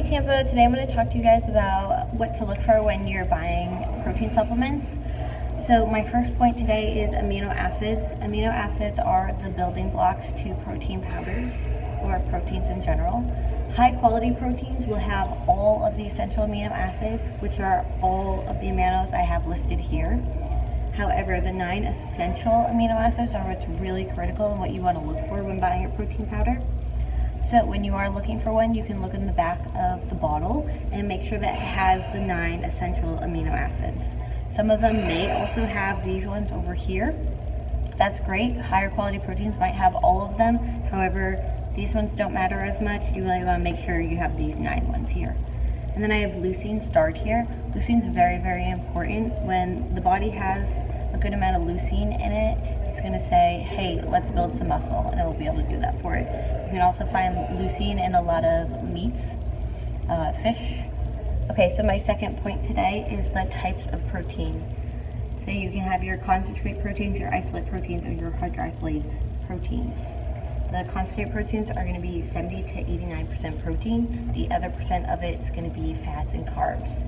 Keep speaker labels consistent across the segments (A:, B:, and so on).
A: Tampa. Today I'm going to talk to you guys about what to look for when you're buying protein supplements. So my first point today is amino acids. Amino acids are the building blocks to protein powders or proteins in general. High quality proteins will have all of the essential amino acids, which are all of the aminos I have listed here. However, the 9 essential amino acids are what's really critical and what you want to look for when buying a protein powder. So when you are looking for one, you can look in the back of the bottle and make sure that it has the 9 essential amino acids. Some of them may also have these ones over here. That's great. Higher quality proteins might have all of them. However, these ones don't matter as much. You really want to make sure you have these 9 ones here. And then I have leucine starred here. Leucine is very, very important. When the body has a good amount of leucine in it, it's going to say, hey, let's build some muscle, and it will be able to do that for it. You can also find leucine in a lot of meats, fish. Okay, so my second point today is the types of protein. So you can have your concentrate proteins, your isolate proteins, or your hydrolyzed proteins. The concentrate proteins are going to be 70 to 89% protein. The other percent of it is going to be fats and carbs.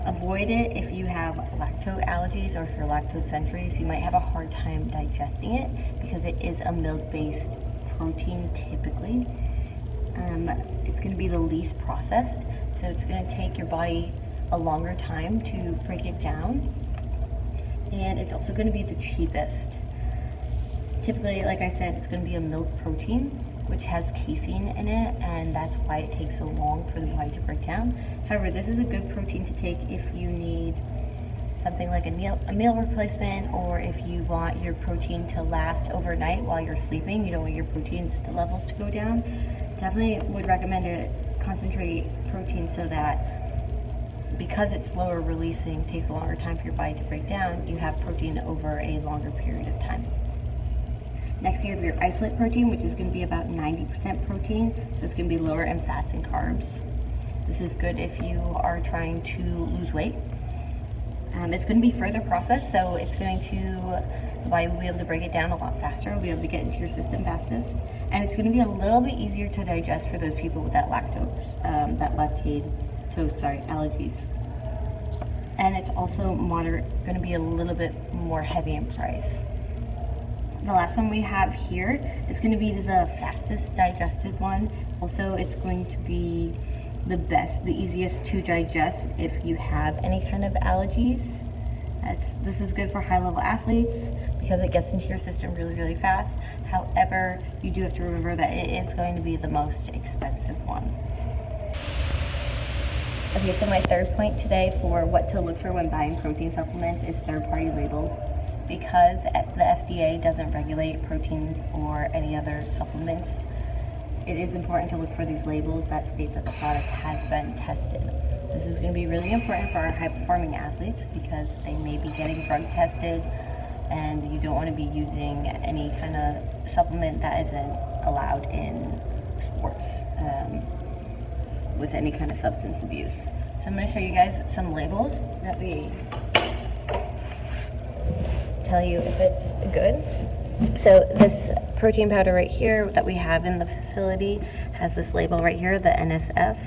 A: Avoid it if you have lactose allergies or if you're lactose sensitive. You might have a hard time digesting it because it is a milk-based protein typically. It's going to be the least processed, so it's going to take your body a longer time to break it down, and it's also going to be the cheapest. Typically, like I said, it's going to be a milk protein, which has casein in it, and that's why it takes so long for the body to break down. However, this is a good protein to take if you need something like a meal replacement, or if you want your protein to last overnight while you're sleeping. You don't want your protein levels to go down. Definitely would recommend a concentrate protein, so that because it's slower releasing, takes a longer time for your body to break down, you have protein over a longer period of time. Next, you have your isolate protein, which is going to be about 90% protein, so it's going to be lower in fats and carbs. This is good if you are trying to lose weight. It's going to be further processed, so it's going to, the body will be able to break it down a lot faster. It'll be able to get into your system fastest, and it's going to be a little bit easier to digest for those people with that allergies. And it's also going to be a little bit more heavy in price. The last one we have here is going to be the fastest digested one. Also, it's going to be the easiest to digest if you have any kind of allergies. This is good for high-level athletes because it gets into your system really, really fast. However, you do have to remember that it is going to be the most expensive one. Okay, so my third point today for what to look for when buying protein supplements is third-party labels. Because the FDA doesn't regulate protein or any other supplements, it is important to look for these labels that state that the product has been tested. This is going to be really important for our high-performing athletes because they may be getting drug tested, and you don't want to be using any kind of supplement that isn't allowed in sports with any kind of substance abuse. So I'm going to show you guys some labels that we tell you if it's good. So this protein powder right here that we have in the facility has this label right here, the NSF.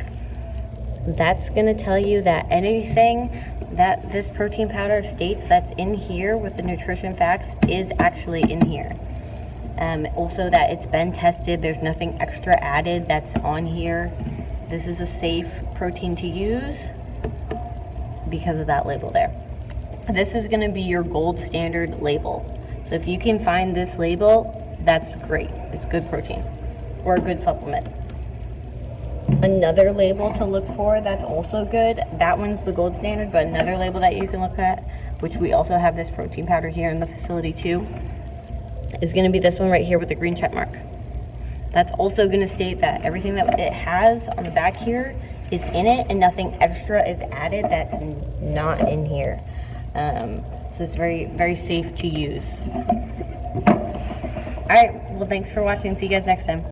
A: That's going to tell you that anything that this protein powder states that's in here with the nutrition facts is actually in here. Also that it's been tested, there's nothing extra added that's on here. This is a safe protein to use because of that label there. This is going to be your gold standard label. So if you can find this label, that's great. It's good protein or a good supplement. Another label to look for that's also good, that one's the gold standard, but another label that you can look at, which we also have this protein powder here in the facility too, is going to be this one right here with the green check mark. That's also going to state that everything that it has on the back here is in it and nothing extra is added that's not in here. So it's very, very safe to use. Alright, well thanks for watching. See you guys next time.